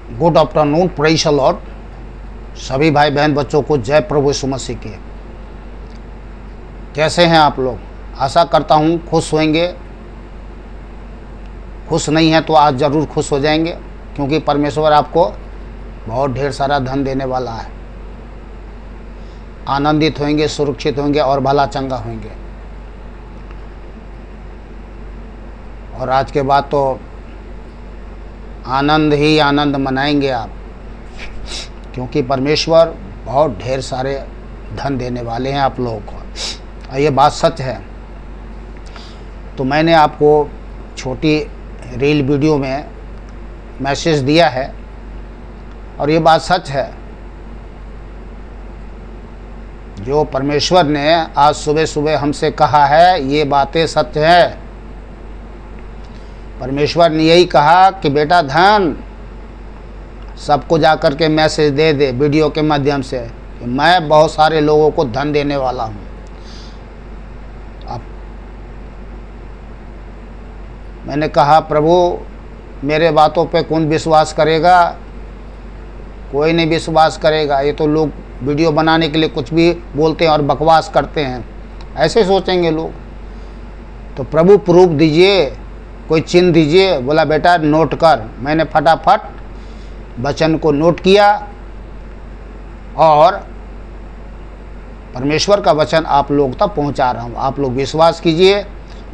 Good afternoon, praise the Lord. सभी भाई बहन बच्चों को जय प्रभु यीशु मसीह की। कैसे हैं आप लोग? आशा करता हूँ खुश होंगे। खुश नहीं हैं तो आज ज़रूर खुश हो जाएंगे, क्योंकि परमेश्वर आपको बहुत ढेर सारा धन देने वाला है। आनंदित होंगे, सुरक्षित होंगे और भला चंगा होंगे। और आज के बाद तो आनंद ही आनंद मनाएंगे आप, क्योंकि परमेश्वर बहुत ढेर सारे धन देने वाले हैं आप लोगों को, और ये बात सच है। तो मैंने आपको छोटी रील वीडियो में मैसेज दिया है, और ये बात सच है। जो परमेश्वर ने आज सुबह सुबह हमसे कहा है, ये बातें सच है। परमेश्वर ने यही कहा कि बेटा धन सबको जाकर के मैसेज दे दे वीडियो के माध्यम से कि मैं बहुत सारे लोगों को धन देने वाला हूँ। अब मैंने कहा प्रभु मेरे बातों पे कौन विश्वास करेगा? कोई नहीं विश्वास करेगा। ये तो लोग वीडियो बनाने के लिए कुछ भी बोलते हैं और बकवास करते हैं, ऐसे सोचेंगे लोग। तो प्रभु प्रूफ दीजिए, कोई चिन्ह दीजिए। बोला बेटा नोट कर। मैंने फटाफट वचन को नोट किया, और परमेश्वर का वचन आप लोग तक पहुंचा रहा हूं। आप लोग विश्वास कीजिए,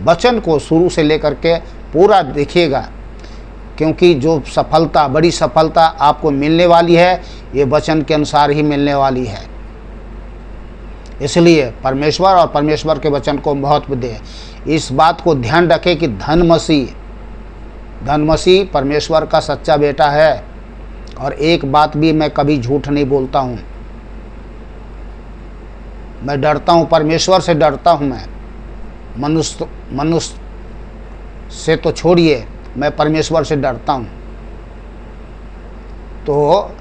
वचन को शुरू से लेकर के पूरा देखिएगा, क्योंकि जो सफलता, बड़ी सफलता आपको मिलने वाली है, ये वचन के अनुसार ही मिलने वाली है। इसलिए परमेश्वर और परमेश्वर के वचन को महत्व दें। इस बात को ध्यान रखें कि धन मसीह परमेश्वर का सच्चा बेटा है। और एक बात भी मैं कभी झूठ नहीं बोलता हूँ। मैं डरता हूँ, परमेश्वर से डरता हूँ। मैं मनुष्य से तो छोड़िए, मैं परमेश्वर से डरता हूँ। तो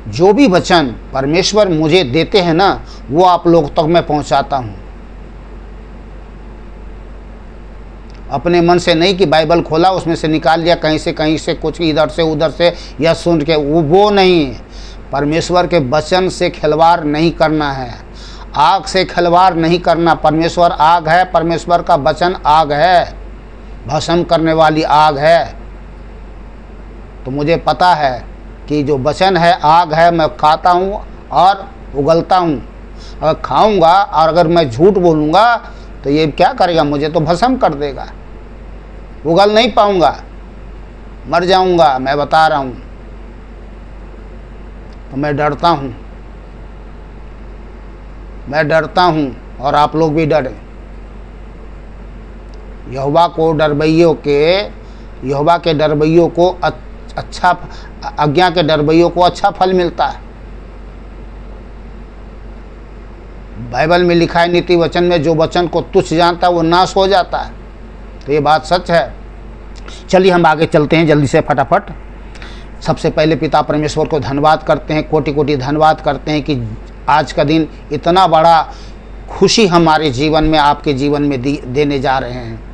जो भी वचन परमेश्वर मुझे देते हैं ना, वो आप लोग तक मैं पहुँचाता हूँ। अपने मन से नहीं कि बाइबल खोला, उसमें से निकाल लिया कहीं से कुछ, इधर से उधर से, या सुन के, वो नहीं। परमेश्वर के वचन से खिलवाड़ नहीं करना है, आग से खिलवाड़ नहीं करना। परमेश्वर आग है, परमेश्वर का वचन आग है, भस्म करने वाली आग है। तो मुझे पता है कि जो वचन है आग है। मैं खाता हूँ और उगलता हूँ। अगर खाऊंगा और अगर मैं झूठ बोलूँगा तो ये क्या करेगा? मुझे तो भस्म कर देगा, उगल नहीं पाऊंगा, मर जाऊंगा। मैं बता रहा हूं। तो मैं डरता हूं, और आप लोग भी डरें। यहोवा के डरवैयों को अच्छा, आज्ञा के डरवैयों को अच्छा फल मिलता है। बाइबल में लिखा है, नीति वचन में, जो वचन को तुच्छ जानता है वो नाश हो जाता है। तो ये बात सच है। चलिए हम आगे चलते हैं जल्दी से, फटाफट। सबसे पहले पिता परमेश्वर को धन्यवाद करते हैं, कोटि कोटि धन्यवाद करते हैं कि आज का दिन इतना बड़ा खुशी हमारे जीवन में, आपके जीवन में देने जा रहे हैं।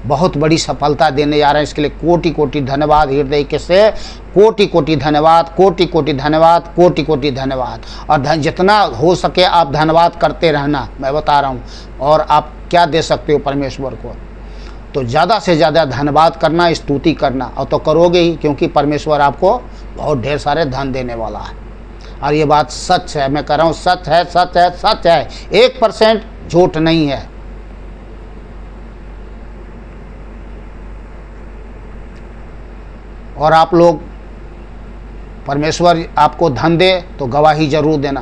बहुत बड़ी सफलता देने जा रहे हैं। इसके लिए कोटि कोटि धन्यवाद, हृदय के से कोटि कोटि धन्यवाद, कोटि कोटि धन्यवाद, कोटि कोटि धन्यवाद। और जितना हो सके आप धन्यवाद करते रहना, मैं बता रहा हूँ। और आप क्या दे सकते हो परमेश्वर को? तो ज़्यादा से ज़्यादा धन्यवाद करना, स्तुति करना, और तो करोगे ही, क्योंकि परमेश्वर आपको बहुत ढेर सारे धन देने वाला है। और ये बात सच है, मैं कह रहा हूँ, सच है, सच है, सच है, 1% झूठ नहीं है। और आप लोग, परमेश्वर आपको धन दे तो गवाही जरूर देना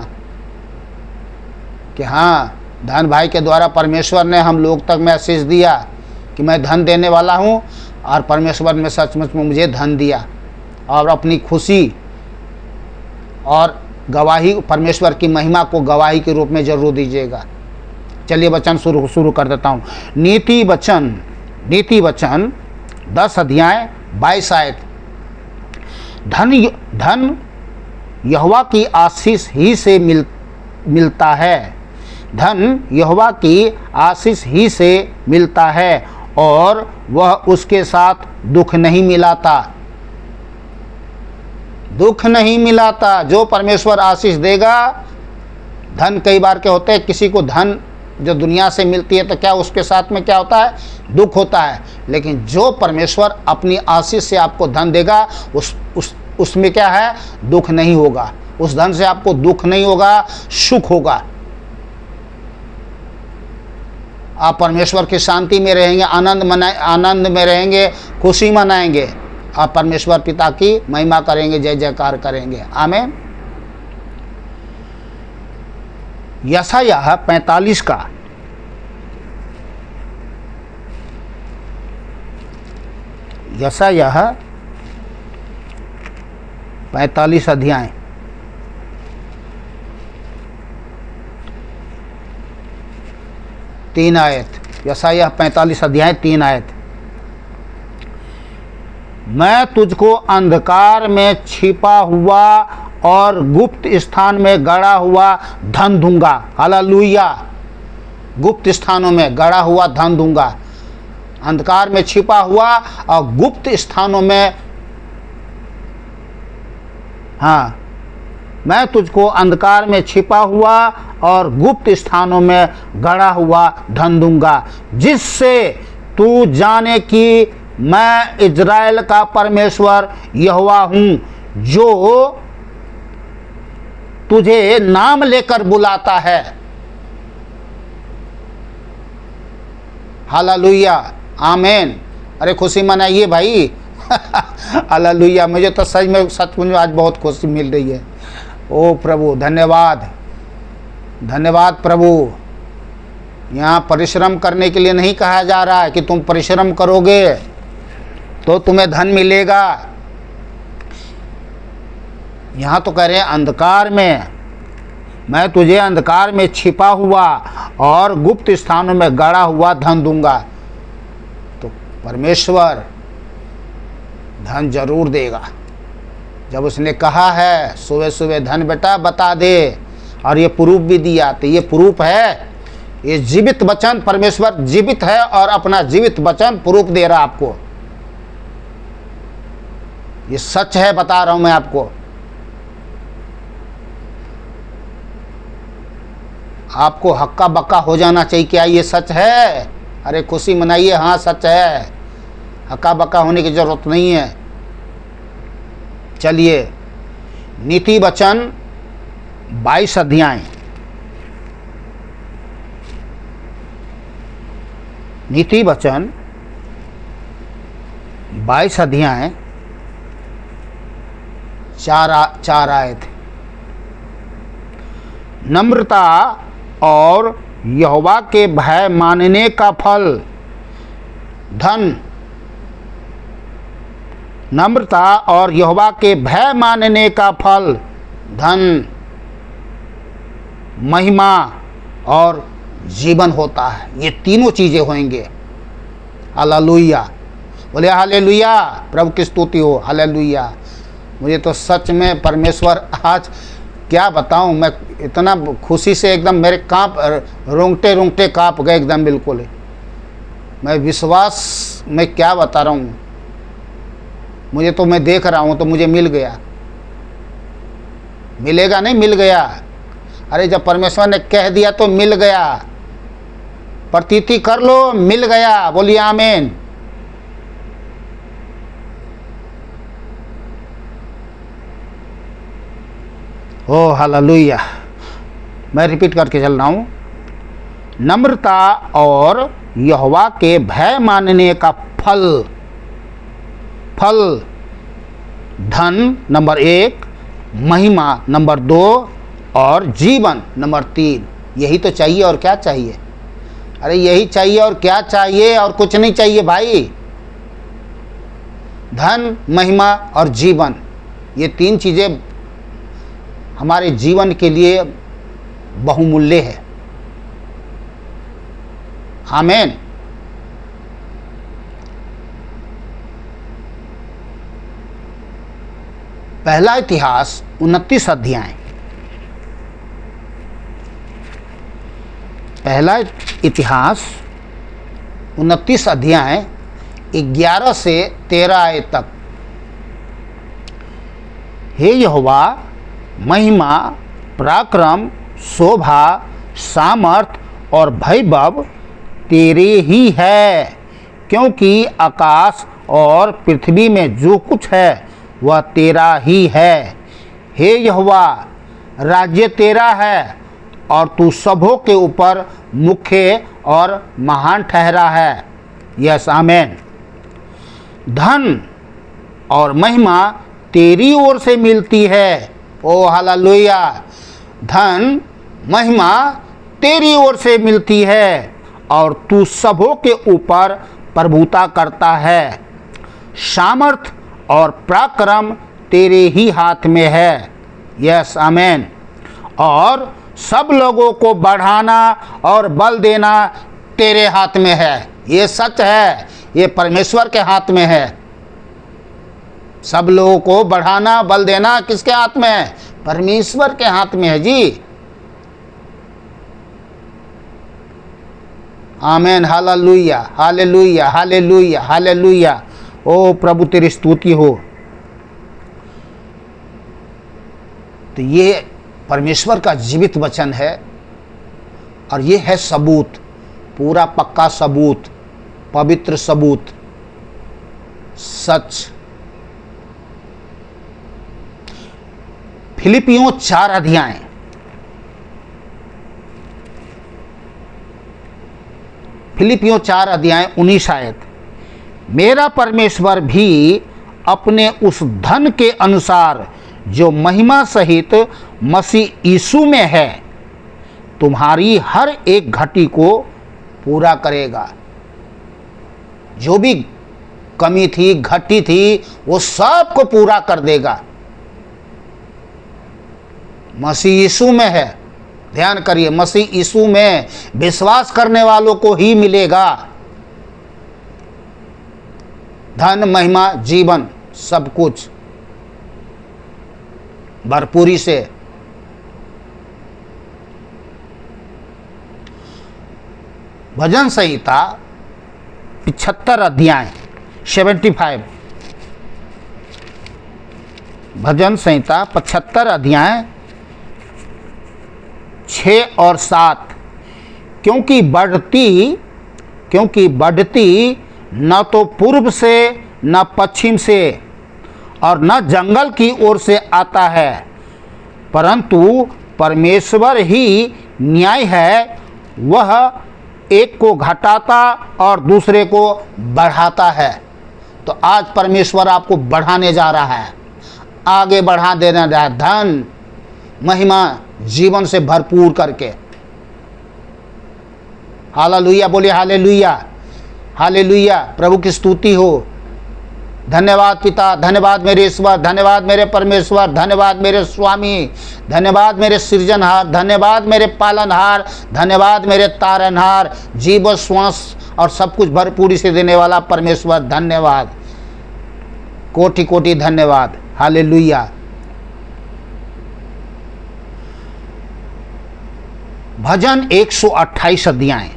कि हाँ, धन भाई के द्वारा परमेश्वर ने हम लोग तक मैसेज दिया कि मैं धन देने वाला हूँ, और परमेश्वर ने सचमुच में मुझे धन दिया। और अपनी खुशी और गवाही, परमेश्वर की महिमा को गवाही के रूप में जरूर दीजिएगा। चलिए वचन शुरू कर देता हूँ। नीति वचन 10 अध्याय 22 आयत। धन यहोवा की आशीष ही से मिलता है। धन यहोवा की आशीष ही से मिलता है, और वह उसके साथ दुख नहीं मिलाता। दुख नहीं मिलाता। जो परमेश्वर आशीष देगा, धन कई बार क्या होता है, किसी को धन जो दुनिया से मिलती है तो क्या उसके साथ में क्या होता है, दुख होता है। लेकिन जो परमेश्वर अपनी आशीष से आपको धन देगा, उसमें क्या है, दुख नहीं होगा। उस धन से आपको दुख नहीं होगा, सुख होगा। आप परमेश्वर की शांति में रहेंगे, आनंद में रहेंगे, खुशी मनाएंगे। आप परमेश्वर पिता की महिमा करेंगे, जय जयकार करेंगे। आमीन। यशायाह 45 का यशायाह 45 अध्याय 3 आयत। यशायाह 45 अध्याय 3 आयत। मैं तुझको अंधकार में छिपा हुआ और गुप्त स्थान में गड़ा हुआ धन दूंगा। हालेलुया। गुप्त स्थानों में गड़ा हुआ धन दूंगा। अंधकार में छिपा हुआ और गुप्त स्थानों में, हाँ, मैं तुझको अंधकार में छिपा हुआ और गुप्त स्थानों में गड़ा हुआ धन दूंगा, जिससे तू जाने कि मैं इज़राइल का परमेश्वर यहोवा हूँ, जो तुझे नाम लेकर बुलाता है। हालेलुया। आमीन। अरे खुशी मनाइए भाई। हालेलुया। मुझे तो सच में आज बहुत खुशी मिल रही है। ओ प्रभु, धन्यवाद, धन्यवाद प्रभु। यहाँ परिश्रम करने के लिए नहीं कहा जा रहा है कि तुम परिश्रम करोगे तो तुम्हें धन मिलेगा। यहाँ तो कह रहे हैं अंधकार में, मैं तुझे अंधकार में छिपा हुआ और गुप्त स्थानों में गड़ा हुआ धन दूंगा। तो परमेश्वर धन जरूर देगा। जब उसने कहा है सुबह सुबह धन बेटा बता दे, और ये प्रूफ भी दिया, तो ये प्रूफ है, ये जीवित वचन, परमेश्वर जीवित है और अपना जीवित वचन प्रूफ दे रहा आपको। ये सच है, बता रहा हूं मैं आपको। आपको हक्का बक्का हो जाना चाहिए, क्या ये सच है? अरे खुशी मनाइए, हाँ सच है। हक्का बक्का होने की जरूरत नहीं है। चलिए, नीति वचन 22 अध्याय, नीति वचन 22 अध्याय 4 आयत। नम्रता और यहोवा के भय मानने का फल धन। नम्रता और यहोवा के भय मानने का फल धन, महिमा और जीवन होता है। ये तीनों चीज़ें होंगे। हालेलुया। बोले हालेलुया। प्रभु की स्तुति हो। हालेलुया। मुझे तो सच में परमेश्वर आज क्या बताऊं, मैं इतना खुशी से एकदम मेरे रोंगटे कांप गए एकदम, बिल्कुल। मैं विश्वास में क्या बता रहा हूँ, मुझे तो, मैं देख रहा हूँ तो मुझे मिल गया। मिलेगा नहीं, मिल गया। अरे जब परमेश्वर ने कह दिया तो मिल गया। प्रतीति कर लो, मिल गया। बोलिए आमीन। ओ हालेलुया। मैं रिपीट करके चल रहा हूँ। नम्रता और यहोवा के भय मानने का फल धन नंबर 1, महिमा नंबर 2 और जीवन नंबर 3। यही तो चाहिए, और क्या चाहिए? अरे यही चाहिए, और क्या चाहिए? और कुछ नहीं चाहिए भाई। धन, महिमा और जीवन, ये 3 चीज़ें हमारे जीवन के लिए बहुमूल्य है। आमीन। पहला इतिहास 29 अध्याय, पहला इतिहास 29 अध्याय 11 से 13 आयत तक। हे यहोवा, महिमा, पराक्रम, शोभा, सामर्थ और वैभव तेरे ही है, क्योंकि आकाश और पृथ्वी में जो कुछ है वह तेरा ही है। हे यहोवा, राज्य तेरा है और तू सबों के ऊपर मुख्य और महान ठहरा है। यस, आमेन। धन और महिमा तेरी ओर से मिलती है। ओ हालेलुया। धन महिमा तेरी ओर से मिलती है और तू सबों के ऊपर प्रभुता करता है। सामर्थ और पराक्रम तेरे ही हाथ में है। यस, आमेन। और सब लोगों को बढ़ाना और बल देना तेरे हाथ में है। ये सच है, ये परमेश्वर के हाथ में है। सब लोगों को बढ़ाना, बल देना किसके हाथ में है? परमेश्वर के हाथ में है जी। आमेन, हालेलुया, हालेलुया, हालेलुया, हालेलुया। ओ प्रभु तेरी स्तुति हो। तो ये परमेश्वर का जीवित वचन है और ये है सबूत, पूरा पक्का सबूत, पवित्र सबूत, सच। फिलिपियों 4 अध्याय, फिलिपियों 4 अध्याय 19 आयत। मेरा परमेश्वर भी अपने उस धन के अनुसार जो महिमा सहित मसीह यीशु में है, तुम्हारी हर एक घटी को पूरा करेगा। जो भी कमी थी, घटी थी, वो सब को पूरा कर देगा। मसीह यीशु में है। ध्यान करिए, मसीह यीशु में विश्वास करने वालों को ही मिलेगा धन, महिमा, जीवन, सब कुछ भरपूरी से। भजन संहिता 75 अध्याय 75। भजन संहिता 75 अध्याय 6 और 7। क्योंकि बढ़ती न तो पूर्व से न पश्चिम से और न जंगल की ओर से आता है, परंतु परमेश्वर ही न्याय है। वह एक को घटाता और दूसरे को बढ़ाता है। तो आज परमेश्वर आपको बढ़ाने जा रहा है, आगे बढ़ा देना रहा है, धन, महिमा, जीवन से भरपूर करके। हालेलुया, बोलिए हालेलुया, हालेलुया। प्रभु की स्तुति हो। धन्यवाद पिता, धन्यवाद मेरे ईश्वर, धन्यवाद मेरे परमेश्वर, धन्यवाद मेरे स्वामी, धन्यवाद मेरे सृजनहार, धन्यवाद मेरे पालनहार, धन्यवाद मेरे तारनहार, जीवन, श्वास और सब कुछ भरपूरी से देने वाला परमेश्वर। धन्यवाद, कोटि कोटि धन्यवाद। हालेलुया। भजन 128 अध्याय,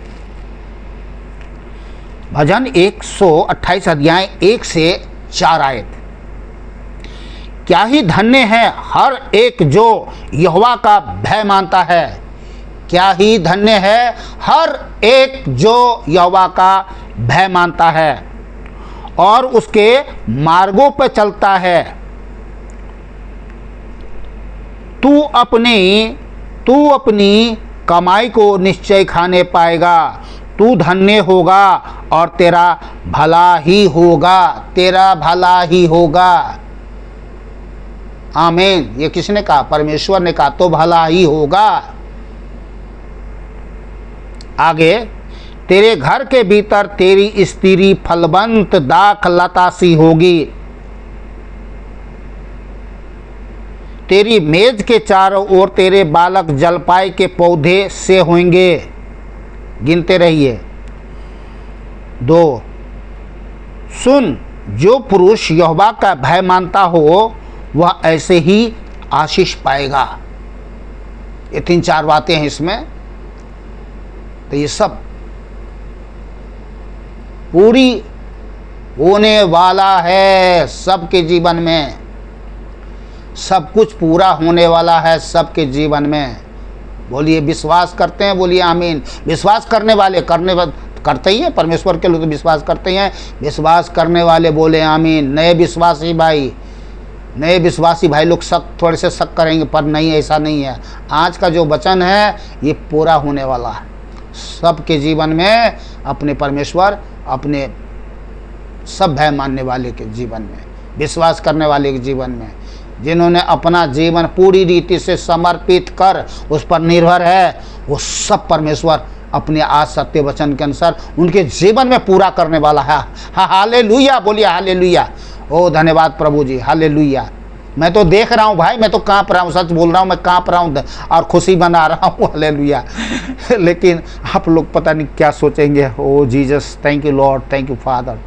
भजन 128 अध्याय 1 से 4 आयत। क्या ही धन्य है हर एक जो यहोवा का भय मानता है। क्या ही धन्य है हर एक जो यहोवा का भय मानता है और उसके मार्गों पर चलता है। तू अपनी कमाई को निश्चय खाने पाएगा। तू धन्य होगा और तेरा भला ही होगा, तेरा भला ही होगा। आमीन। ये किसने कहा? परमेश्वर ने कहा, तो भला ही होगा। आगे, तेरे घर के भीतर तेरी स्त्री फलवंत दाख लता सी होगी। तेरी मेज के चारों ओर तेरे बालक जलपाई के पौधे से होंगे। गिनते रहिए। 2, सुन, जो पुरुष यहोवा का भय मानता हो वह ऐसे ही आशीष पाएगा। ये 3-4 बातें हैं इसमें। तो ये सब पूरी होने वाला है सबके जीवन में। सब कुछ पूरा होने वाला है सबके जीवन में। बोलिए विश्वास करते हैं, बोलिए आमीन। विश्वास करने वाले करते ही हैं, परमेश्वर के लोग तो विश्वास करते ही हैं। विश्वास करने वाले बोले आमीन। नए विश्वासी भाई लोग थोड़े से शक करेंगे, पर नहीं, ऐसा नहीं है। आज का जो वचन है ये पूरा होने वाला है सबके जीवन में, अपने परमेश्वर, अपने सब भय मानने वाले के जीवन में, विश्वास करने वाले के जीवन में, जिन्होंने अपना जीवन पूरी रीति से समर्पित कर उस पर निर्भर है, वो सब परमेश्वर अपने आज सत्य वचन के अनुसार उनके जीवन में पूरा करने वाला है। हालेलुया, बोलिए हालेलुया। ओ धन्यवाद प्रभु जी, हालेलुया। मैं तो देख रहा हूँ भाई, मैं तो काँप रहा हूँ, सच बोल रहा हूँ, मैं काँप रहा हूँ और खुशी बना रहा हूँ, हालेलुया। लेकिन आप लोग पता नहीं क्या सोचेंगे। Oh Jesus, thank you Lord, thank you Father,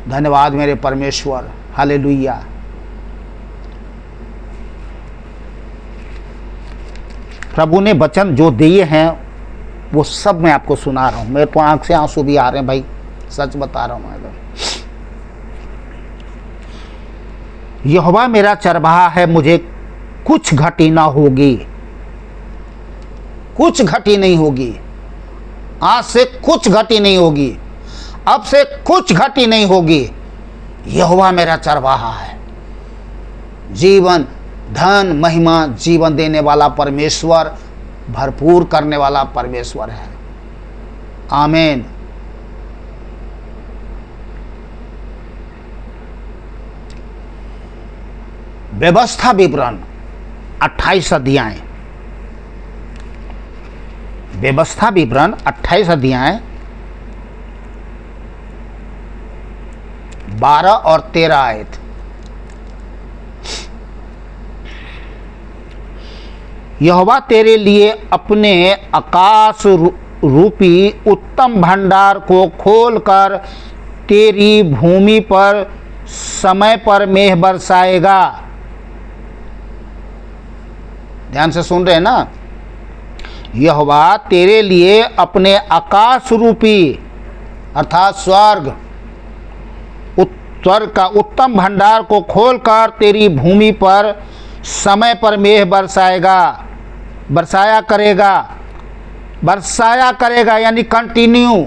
धन्यवाद मेरे परमेश्वर, हालेलुया। प्रभु ने वचन जो दिए हैं वो सब मैं आपको सुना रहा हूँ। मेरे तो आंख से आंसू भी आ रहे हैं भाई, सच बता रहा हूँ मैं। यहोवा मेरा चरवाहा है, मुझे कुछ घटी ना होगी, कुछ घटी नहीं होगी। आज से कुछ घटी नहीं होगी, अब से कुछ घटी नहीं होगी। यहोवा मेरा चरवाहा है। जीवन, धन, महिमा, जीवन देने वाला परमेश्वर, भरपूर करने वाला परमेश्वर है। आमीन। व्यवस्था विवरण 28 अध्याय, व्यवस्था विवरण 28 अध्याय 12 और 13 आयत। यहोवा तेरे लिए अपने आकाश रूपी उत्तम भंडार को खोलकर तेरी भूमि पर समय पर मेघ बरसाएगा। ध्यान से सुन रहे हैं ना। यहोवा तेरे लिए अपने आकाश रूपी अर्थात स्वर्ग का उत्तम भंडार को खोलकर तेरी भूमि पर समय पर मेघ बरसाया करेगा यानी कंटिन्यू,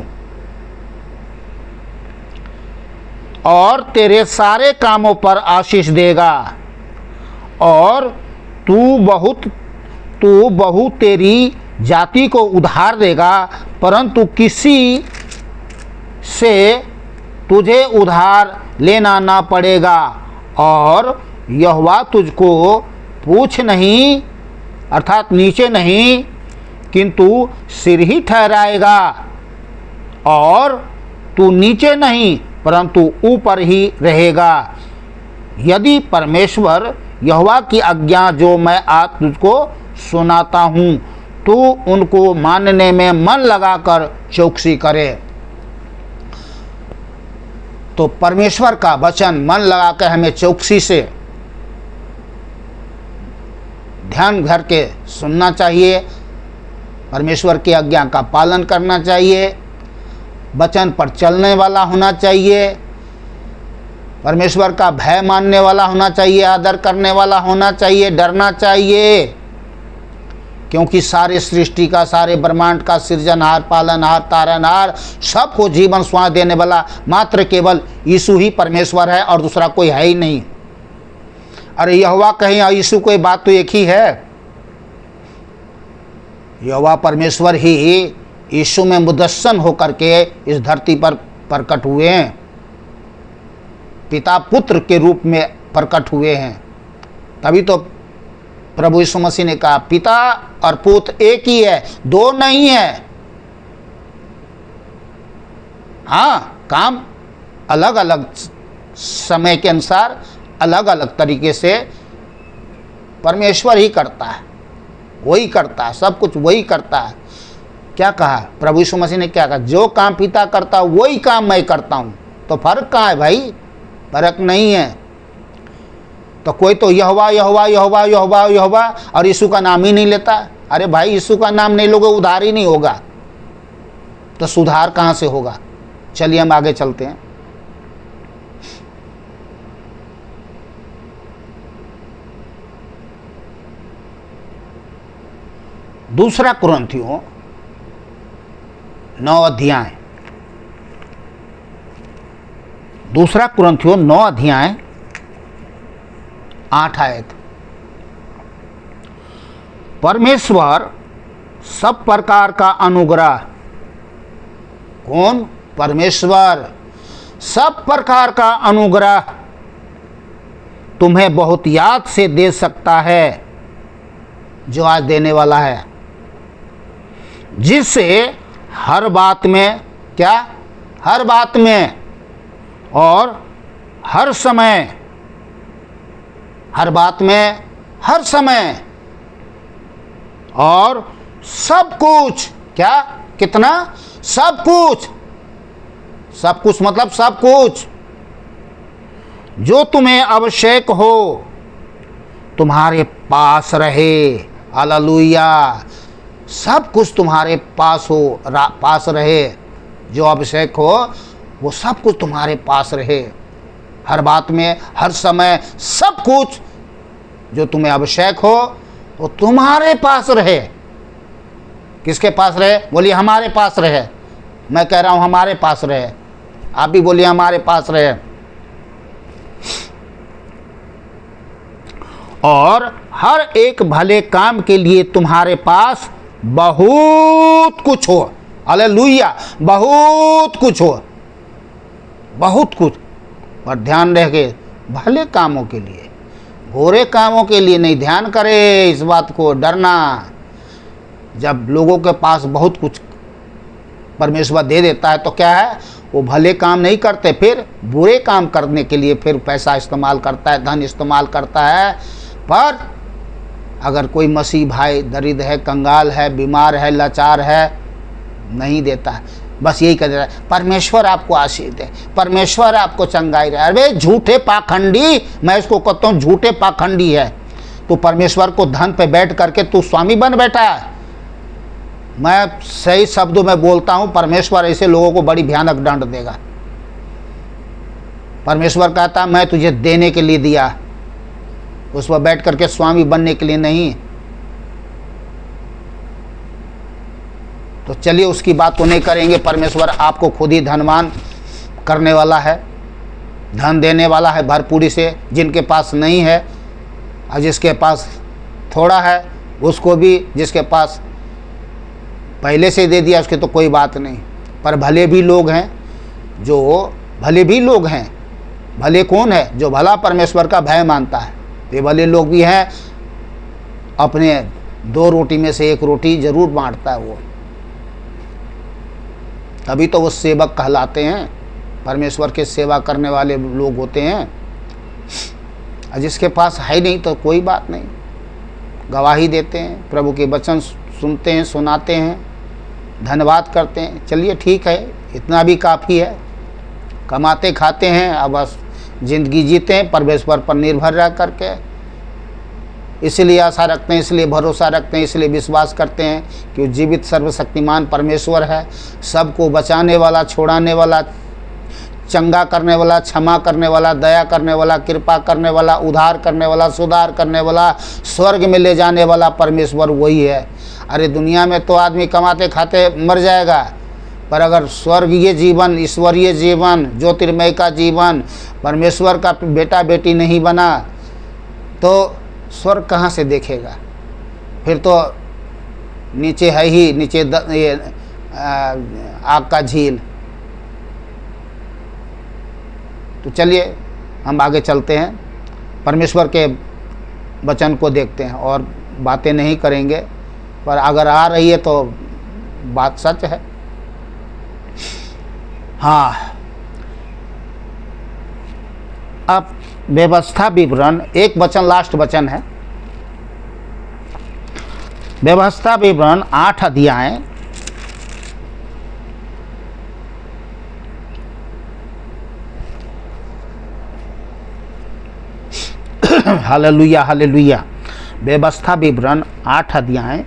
और तेरे सारे कामों पर आशीष देगा। और तू बहुत तेरी जाति को उधार देगा, परंतु किसी से तुझे उधार लेना ना पड़ेगा। और यहोवा तुझको पूछ नहीं अर्थात नीचे नहीं किंतु सिर ही ठहराएगा, और तू नीचे नहीं परंतु ऊपर ही रहेगा। यदि परमेश्वर यहोवा की आज्ञा जो मैं आज तुझको सुनाता हूँ तू उनको मानने में मन लगाकर चौकसी करे। तो परमेश्वर का वचन मन लगाकर हमें चौकसी से ध्यान धर के सुनना चाहिए, परमेश्वर की आज्ञा का पालन करना चाहिए, वचन पर चलने वाला होना चाहिए, परमेश्वर का भय मानने वाला होना चाहिए, आदर करने वाला होना चाहिए, डरना चाहिए, क्योंकि सारे सृष्टि का, सारे ब्रह्मांड का सृजनहार, पालनहार, तारनहार, सबको जीवन श्वास देने वाला मात्र केवल यीशु ही परमेश्वर है और दूसरा कोई है ही नहीं। अरे यहोवा कहीं और यीशु कोई बात तो एक ही है। यहोवा परमेश्वर ही यीशु में मुदस्सन होकर के इस धरती पर प्रकट हुए हैं, पिता पुत्र के रूप में प्रकट हुए हैं। तभी तो प्रभु यीशु मसीह ने कहा पिता और पुत्र एक ही है, दो नहीं है। हाँ, काम अलग अलग समय के अनुसार अलग अलग तरीके से परमेश्वर ही करता है, वही करता है, सब कुछ वही करता है। क्या कहा प्रभु यीशु मसीह ने? क्या कहा? जो काम पिता करता है वही काम मैं करता हूँ। तो फर्क कहाँ है भाई? फर्क नहीं है। तो कोई तो यहोवा यहोवा यहोवा यहोवा यहोवा और यीशु का नाम ही नहीं लेता। अरे भाई, यीशु का नाम नहीं लोगे उधार ही नहीं होगा, तो सुधार कहाँ से होगा? चलिए हम आगे चलते हैं। दूसरा कुरिन्थियों 9 अध्याय, दूसरा कुरिन्थियों 9 अध्याय 8 आयत। परमेश्वर सब प्रकार का अनुग्रह, कौन? परमेश्वर सब प्रकार का अनुग्रह तुम्हें बहुत याद से दे सकता है, जो आज देने वाला है, जिससे हर बात में, क्या? हर बात में और हर समय, हर बात में, हर समय और सब कुछ, क्या? कितना? सब कुछ। सब कुछ मतलब सब कुछ जो तुम्हें आवश्यक हो तुम्हारे पास रहे। हालेलुया। सब कुछ तुम्हारे पास हो, पास रहे, जो आवश्यक हो वो सब कुछ तुम्हारे पास रहे। हर बात में, हर समय, सब कुछ जो तुम्हें आवश्यक हो वो तुम्हारे पास रहे। किसके पास रहे? बोलिए हमारे पास रहे। मैं कह रहा हूं हमारे पास रहे, आप भी बोलिए हमारे पास रहे। और हर एक भले काम के लिए तुम्हारे पास बहुत कुछ हो। हालेलुया। बहुत कुछ हो, बहुत कुछ। पर ध्यान रखे, भले कामों के लिए, बुरे कामों के लिए नहीं। ध्यान करे इस बात को, डरना। जब लोगों के पास बहुत कुछ परमेश्वर दे देता है तो क्या है, वो भले काम नहीं करते, फिर बुरे काम करने के लिए फिर पैसा इस्तेमाल करता है, धन इस्तेमाल करता है। पर अगर कोई मसीह भाई दरिद्र है, कंगाल है, बीमार है, लाचार है, नहीं देता है, बस यही कह देता है परमेश्वर आपको आशीष दे, परमेश्वर आपको चंगाई रहे। अरे झूठे पाखंडी, मैं इसको कहता हूँ झूठे पाखंडी है। तो परमेश्वर को धन पे बैठ करके तू स्वामी बन बैठा है। मैं सही शब्दों में बोलता हूं, परमेश्वर ऐसे लोगों को बड़ी भयानक दंड देगा। परमेश्वर कहता मैं तुझे देने के लिए दिया, उस पर बैठ करके स्वामी बनने के लिए नहीं। तो चलिए उसकी बात तो नहीं करेंगे। परमेश्वर आपको खुद ही धनवान करने वाला है, धन देने वाला है भरपूरी से। जिनके पास नहीं है और जिसके पास थोड़ा है उसको भी, जिसके पास पहले से दे दिया उसके तो कोई बात नहीं। पर भले भी लोग हैं जो, भले भी लोग हैं, भले कौन है? जो भला परमेश्वर का भय मानता है। ये भले लोग भी हैं, अपने 2 रोटी में से 1 रोटी जरूर बांटता है वो, तभी तो वो सेवक कहलाते हैं, परमेश्वर के सेवा करने वाले लोग होते हैं। और जिसके पास है नहीं तो कोई बात नहीं, गवाही देते हैं, प्रभु के वचन सुनते हैं, सुनाते हैं, धन्यवाद करते हैं। चलिए ठीक है, इतना भी काफ़ी है। कमाते खाते हैं, अब बस ज़िंदगी जीते हैं परमेश्वर पर निर्भर रह करके। इसलिए आशा रखते हैं, इसलिए भरोसा रखते हैं, इसलिए विश्वास करते हैं कि जीवित सर्वशक्तिमान परमेश्वर है, सबको बचाने वाला, छोड़ाने वाला, चंगा करने वाला, क्षमा करने वाला, दया करने वाला, कृपा करने वाला, उद्धार करने वाला, सुधार करने वाला, स्वर्ग में ले जाने वाला परमेश्वर वही है। अरे दुनिया में तो आदमी कमाते खाते मर जाएगा, पर अगर स्वर्गीय जीवन, ईश्वरीय जीवन, ज्योतिर्मय का जीवन, परमेश्वर का बेटा बेटी नहीं बना तो स्वर्ग कहाँ से देखेगा? फिर तो नीचे है ही नीचे ये आग का झील। तो चलिए हम आगे चलते हैं, परमेश्वर के वचन को देखते हैं और बातें नहीं करेंगे, पर अगर आ रही है तो बात सच है। हाँ, अब व्यवस्था विवरण, एक वचन लास्ट वचन है। व्यवस्था विवरण 8 अध्याय हालेलुया हालेलुया। व्यवस्था विवरण 8 अध्याय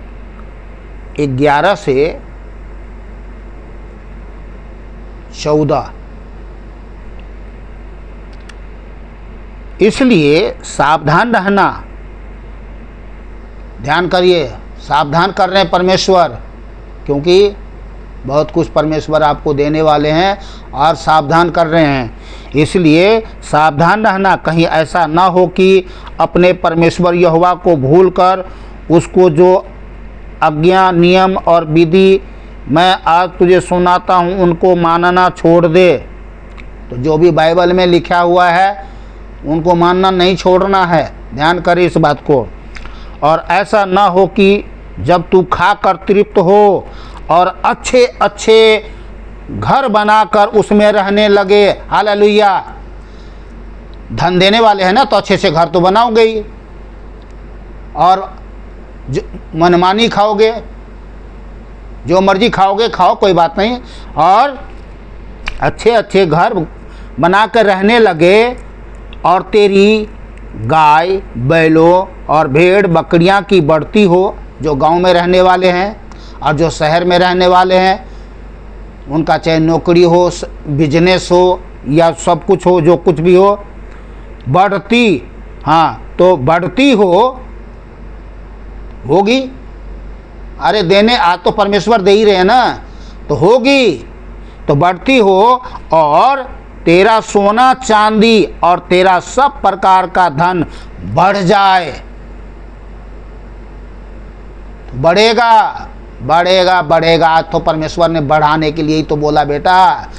11 से 14। इसलिए सावधान रहना, ध्यान करिए, सावधान कर रहे हैं परमेश्वर, क्योंकि बहुत कुछ परमेश्वर आपको देने वाले हैं और सावधान कर रहे हैं। इसलिए सावधान रहना, कहीं ऐसा ना हो कि अपने परमेश्वर यहोवा को भूलकर उसको जो आज्ञा, नियम और विधि मैं आज तुझे सुनाता हूँ उनको मानना छोड़ दे। तो जो भी बाइबल में लिखा हुआ है उनको मानना नहीं छोड़ना है, ध्यान करें इस बात को। और ऐसा ना हो कि जब तू खाकर तृप्त हो और अच्छे अच्छे घर बनाकर उसमें रहने लगे। हालेलुया। धन देने वाले हैं ना, तो अच्छे से घर तो बनाओगे ही, और जो मनमानी खाओगे, जो मर्जी खाओगे खाओ, कोई बात नहीं, और अच्छे अच्छे घर बनाकर रहने लगे, और तेरी गाय बैलों और भेड़ बकरियां की बढ़ती हो। जो गांव में रहने वाले हैं और जो शहर में रहने वाले हैं, उनका चाहे नौकरी हो, बिजनेस हो या सब कुछ हो, जो कुछ भी हो, बढ़ती, हाँ तो बढ़ती होगी। अरे देने आज तो परमेश्वर दे ही रहे हैं ना, तो होगी, तो बढ़ती हो, और तेरा सोना चांदी और तेरा सब प्रकार का धन बढ़ जाए। तो बढ़ेगा बढ़ेगा बढ़ेगा। आज तो परमेश्वर ने बढ़ाने के लिए ही तो बोला, बेटा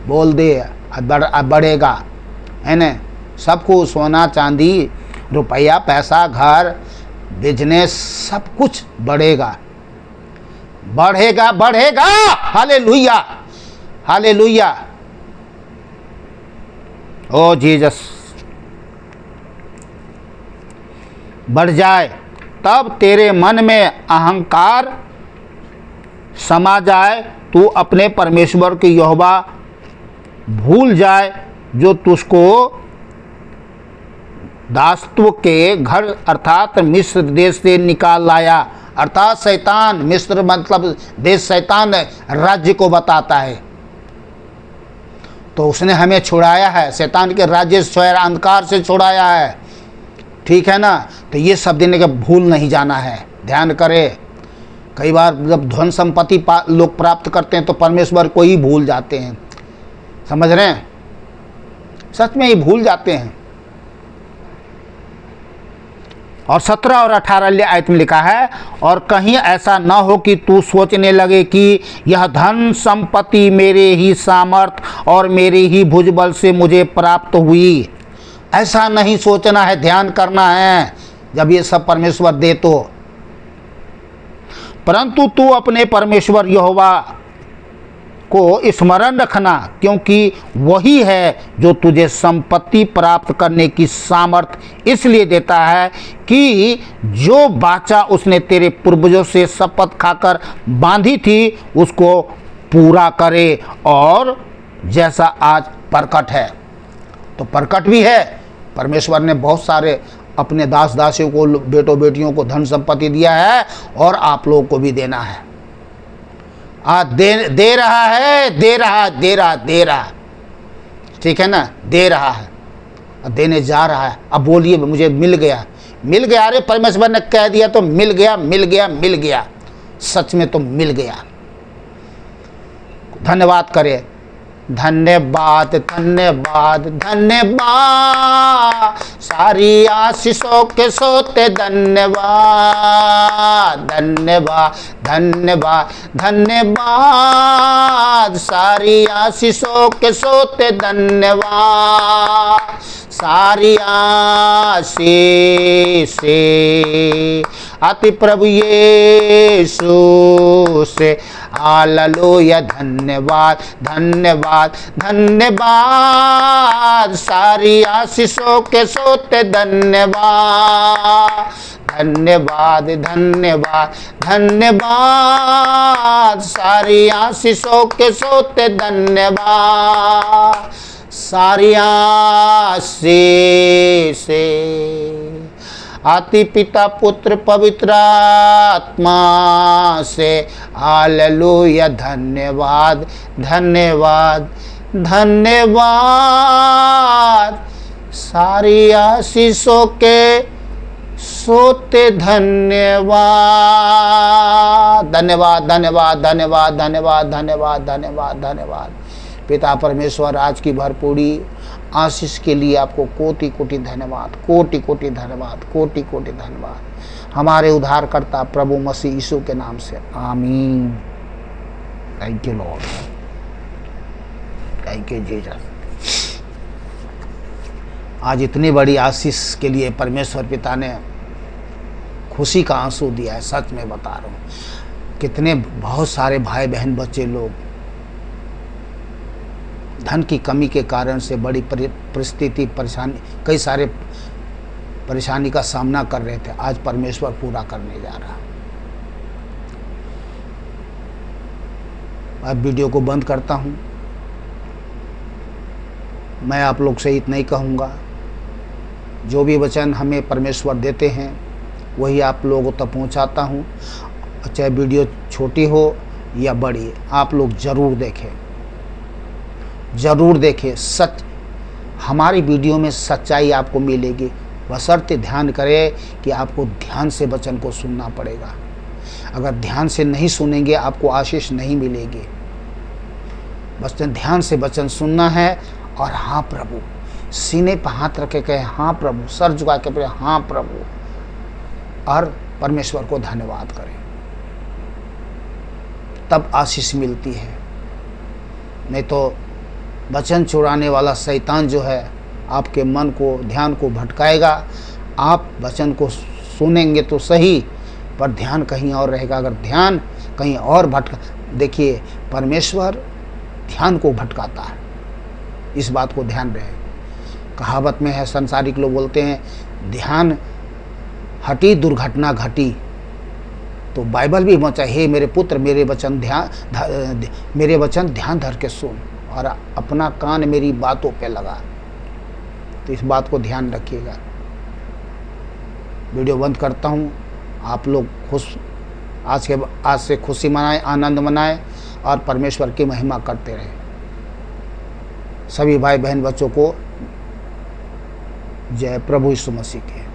बोल दे, अब बढ़ेगा, है न। सब कुछ, सोना चांदी, रुपया पैसा, घर, बिजनेस, सब कुछ बढ़ेगा बढ़ेगा बढ़ेगा। Hallelujah hallelujah. ओ जीसस, बढ़ जाए। तब तेरे मन में अहंकार समा जाए, तू अपने परमेश्वर के यहोवा भूल जाए, जो तुझको दासत्व के घर अर्थात मिस्र देश से निकाल लाया। अर्थात शैतान, मिस्र मतलब देश शैतान राज्य को बताता है, तो उसने हमें छुड़ाया है, शैतान के राज्य से, अंधकार से छुड़ाया है, ठीक है ना। तो ये सब देने का भूल नहीं जाना है, ध्यान करें। कई बार जब धन संपत्ति लोग प्राप्त करते हैं तो परमेश्वर को ही भूल जाते हैं, समझ रहे हैं, सच में ही भूल जाते हैं। और 17 और 18 आयत में लिखा है, और कहीं ऐसा न हो कि तू सोचने लगे कि यह धन संपत्ति मेरे ही सामर्थ और मेरे ही भुजबल से मुझे प्राप्त हुई। ऐसा नहीं सोचना है, ध्यान करना है जब ये सब परमेश्वर दे तो। परंतु तू अपने परमेश्वर यहोवा को स्मरण रखना, क्योंकि वही है जो तुझे संपत्ति प्राप्त करने की सामर्थ इसलिए देता है कि जो वाचा उसने तेरे पूर्वजों से शपथ खाकर बांधी थी उसको पूरा करे, और जैसा आज प्रकट है। तो प्रकट भी है, परमेश्वर ने बहुत सारे अपने दास दासियों को, बेटों बेटियों को धन संपत्ति दिया है, और आप लोगों को भी देना है। आज दे रहा है, दे रहा, ठीक है ना, दे रहा है, देने जा रहा है। अब बोलिए मुझे मिल गया। अरे परमेश्वर ने कह दिया तो मिल गया, सच में तो मिल गया। धन्यवाद करें, धन्यवाद धन्यवाद धन्यवाद, सारी आशीषों के सोते धन्यवाद धन्यवाद धन्यवाद धन्यवाद, सारी आशीषों के सोते धन्यवाद, सारी आशीष अति प्रभु यीशु से। हालेलुया, धन्यवाद धन्यवाद धन्यवाद, सारी आशीषों के सोते धन्यवाद धन्यवाद धन्यवाद धन्यवाद, सारी आशीषों के सोते धन्यवाद, सारी आशीष आति पिता पुत्र पवित्र आत्मा से। हालेलुया, धन्यवाद धन्यवाद धन्यवाद, सारी आशीषों के सोते धन्यवाद, धन्यवाद धन्यवाद धन्यवाद धन्यवाद धन्यवाद धन्यवाद धन्यवाद। पिता परमेश्वर, आज की भरपूरी आशीष के लिए आपको कोटि कोटि धन्यवाद, कोटि कोटि धन्यवाद, कोटि कोटि धन्यवाद। हमारे उद्धारकर्ता प्रभु मसीह यीशु के नाम से आमीन। Thank you Lord, thank you Jesus. आज इतनी बड़ी आशीष के लिए परमेश्वर पिता ने खुशी का आंसू दिया है। सच में बता रहा हूँ, कितने बहुत सारे भाई बहन बच्चे लोग धन की कमी के कारण से बड़ी परिस्थिति, परेशानी, कई सारे परेशानी का सामना कर रहे थे। आज परमेश्वर पूरा करने जा रहा। अब वीडियो को बंद करता हूँ। मैं आप लोग से इतना ही कहूँगा, जो भी वचन हमें परमेश्वर देते हैं वही आप लोगों तक पहुँचाता हूँ। चाहे वीडियो छोटी हो या बड़ी, आप लोग ज़रूर देखें, ज़रूर देखें। सच, हमारी वीडियो में सच्चाई आपको मिलेगी, बशर्ते ध्यान करें कि आपको ध्यान से वचन को सुनना पड़ेगा। अगर ध्यान से नहीं सुनेंगे आपको आशीष नहीं मिलेगी। बस ध्यान से वचन सुनना है और हाँ प्रभु, सीने पर हाथ रख के कहे हाँ प्रभु, सर झुका के कहे हाँ प्रभु, और परमेश्वर को धन्यवाद करें, तब आशीष मिलती है। नहीं तो वचन चुराने वाला शैतान जो है आपके मन को, ध्यान को भटकाएगा। आप वचन को सुनेंगे तो सही, पर ध्यान कहीं और रहेगा। अगर ध्यान कहीं और देखिए, परमेश्वर ध्यान को भटकाता है, इस बात को ध्यान रहे। कहावत में है, संसारिक लोग बोलते हैं, ध्यान हटी दुर्घटना घटी। तो बाइबल भी बचा, हे मेरे पुत्र मेरे वचन ध्यान धर के सुन और अपना कान मेरी बातों पे लगा। तो इस बात को ध्यान रखिएगा। वीडियो बंद करता हूँ। आप लोग आज से खुशी मनाएं, आनंद मनाएं और परमेश्वर की महिमा करते रहें। सभी भाई बहन बच्चों को जय प्रभु यीशु मसीह के।